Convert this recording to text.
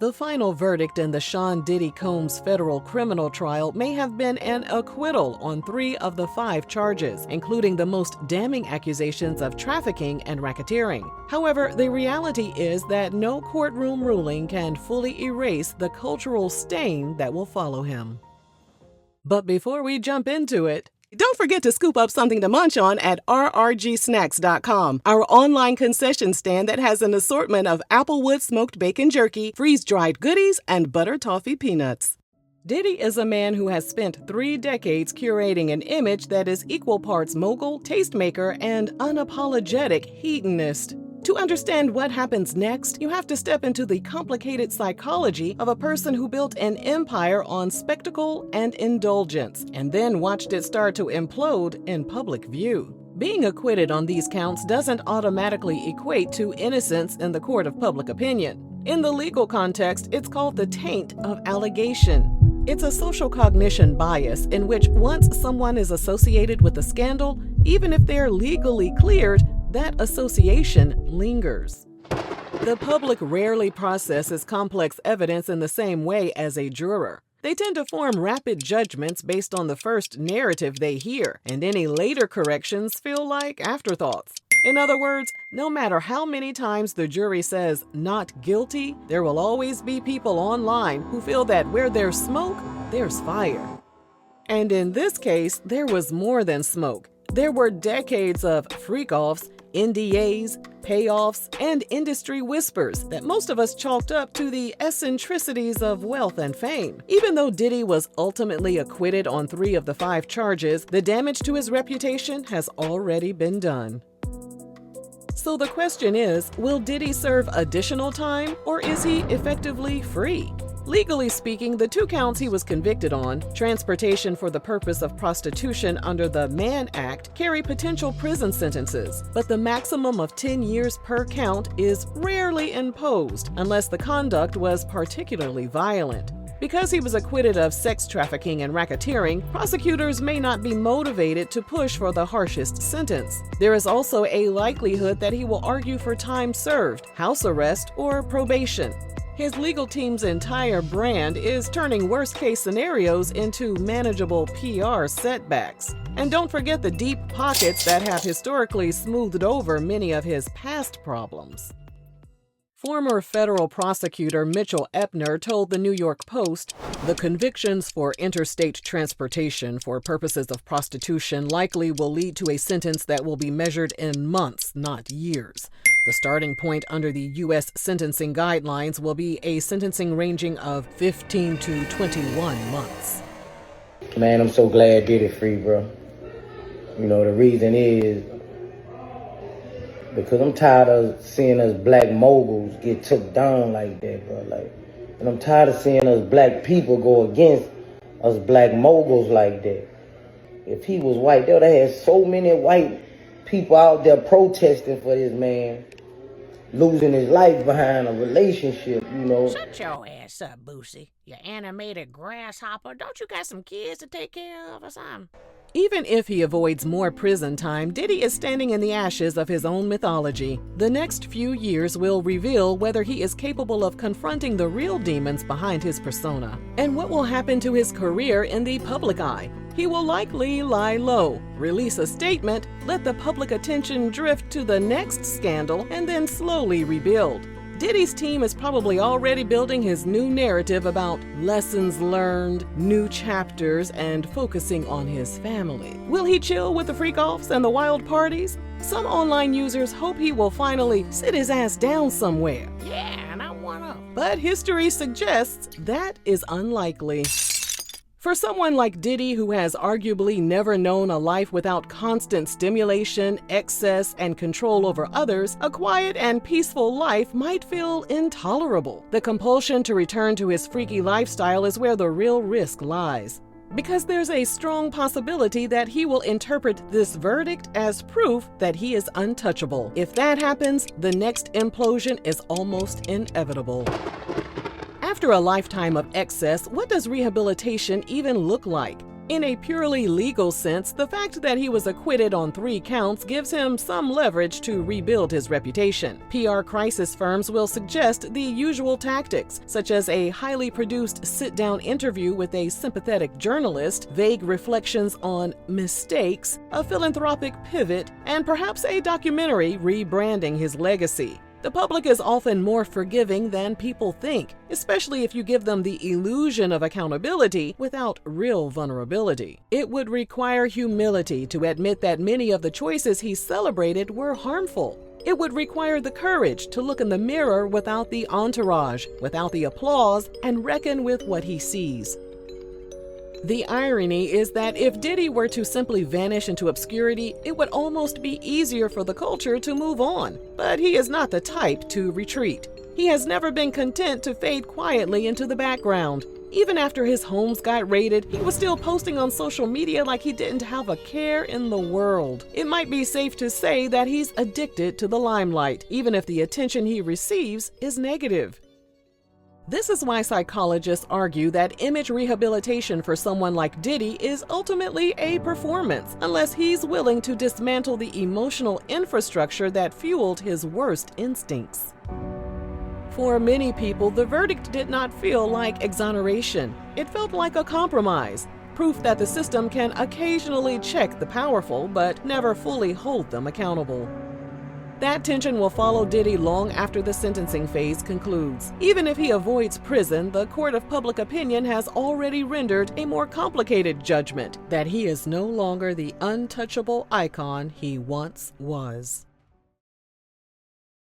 The final verdict in the Sean Diddy Combs federal criminal trial may have been an acquittal on 3 of the 5 charges, including the most damning accusations of trafficking and racketeering. However, the reality is that no courtroom ruling can fully erase the cultural stain that will follow him. But before we jump into it, don't forget to scoop up something to munch on at rrgsnacks.com, our online concession stand that has an assortment of Applewood smoked bacon jerky, freeze-dried goodies, and butter toffee peanuts. Diddy is a man who has spent 3 decades curating an image that is equal parts mogul, tastemaker, and unapologetic hedonist. To understand what happens next, you have to step into the complicated psychology of a person who built an empire on spectacle and indulgence, and then watched it start to implode in public view. Being acquitted on these counts doesn't automatically equate to innocence in the court of public opinion. In the legal context, it's called the taint of allegation. It's a social cognition bias in which once someone is associated with a scandal, even if they're legally cleared, that association lingers. The public rarely processes complex evidence in the same way as a juror. They tend to form rapid judgments based on the first narrative they hear, and any later corrections feel like afterthoughts. In other words, no matter how many times the jury says not guilty, there will always be people online who feel that where there's smoke, there's fire. And in this case, there was more than smoke. There were decades of freak-offs, NDAs, payoffs, and industry whispers that most of us chalked up to the eccentricities of wealth and fame. Even though Diddy was ultimately acquitted on 3 of the 5 charges, the damage to his reputation has already been done. So the question is, will Diddy serve additional time, or is he effectively free? Legally speaking, the 2 counts he was convicted on, transportation for the purpose of prostitution under the Mann Act, carry potential prison sentences, but the maximum of 10 years per count is rarely imposed unless the conduct was particularly violent. Because he was acquitted of sex trafficking and racketeering, prosecutors may not be motivated to push for the harshest sentence. There is also a likelihood that he will argue for time served, house arrest, or probation. His legal team's entire brand is turning worst-case scenarios into manageable PR setbacks. And don't forget the deep pockets that have historically smoothed over many of his past problems. Former federal prosecutor Mitchell Epner told the New York Post, "The convictions for interstate transportation for purposes of prostitution likely will lead to a sentence that will be measured in months, not years. The starting point under the U.S. sentencing guidelines will be a sentencing ranging of 15 to 21 months. Man, I'm so glad Diddy free, bro. You know, the reason is because I'm tired of seeing us black moguls get took down like that, bro. And I'm tired of seeing us black people go against us black moguls like that. If he was white, they would have had so many white people out there protesting for this man losing his life behind a relationship, you know. Shut your ass up, Boosie. You animated grasshopper. Don't you got some kids to take care of or something? Even if he avoids more prison time, Diddy is standing in the ashes of his own mythology. The next few years will reveal whether he is capable of confronting the real demons behind his persona, and what will happen to his career in the public eye. He will likely lie low, release a statement, let the public attention drift to the next scandal, and then slowly rebuild. Diddy's team is probably already building his new narrative about lessons learned, new chapters, and focusing on his family. Will he chill with the freak-offs and the wild parties? Some online users hope he will finally sit his ass down somewhere. Yeah, and I wanna. But history suggests that is unlikely. For someone like Diddy, who has arguably never known a life without constant stimulation, excess, and control over others, a quiet and peaceful life might feel intolerable. The compulsion to return to his freaky lifestyle is where the real risk lies. Because there's a strong possibility that he will interpret this verdict as proof that he is untouchable. If that happens, the next implosion is almost inevitable. After a lifetime of excess, what does rehabilitation even look like? In a purely legal sense, the fact that he was acquitted on 3 counts gives him some leverage to rebuild his reputation. PR crisis firms will suggest the usual tactics, such as a highly produced sit-down interview with a sympathetic journalist, vague reflections on mistakes, a philanthropic pivot, and perhaps a documentary rebranding his legacy. The public is often more forgiving than people think, especially if you give them the illusion of accountability without real vulnerability. It would require humility to admit that many of the choices he celebrated were harmful. It would require the courage to look in the mirror without the entourage, without the applause, and reckon with what he sees. The irony is that if Diddy were to simply vanish into obscurity, it would almost be easier for the culture to move on. But he is not the type to retreat. He has never been content to fade quietly into the background. Even after his homes got raided, he was still posting on social media like he didn't have a care in the world. It might be safe to say that he's addicted to the limelight, even if the attention he receives is negative. This is why psychologists argue that image rehabilitation for someone like Diddy is ultimately a performance, unless he's willing to dismantle the emotional infrastructure that fueled his worst instincts. For many people, the verdict did not feel like exoneration. It felt like a compromise, proof that the system can occasionally check the powerful but never fully hold them accountable. That tension will follow Diddy long after the sentencing phase concludes. Even if he avoids prison, the court of public opinion has already rendered a more complicated judgment that he is no longer the untouchable icon he once was.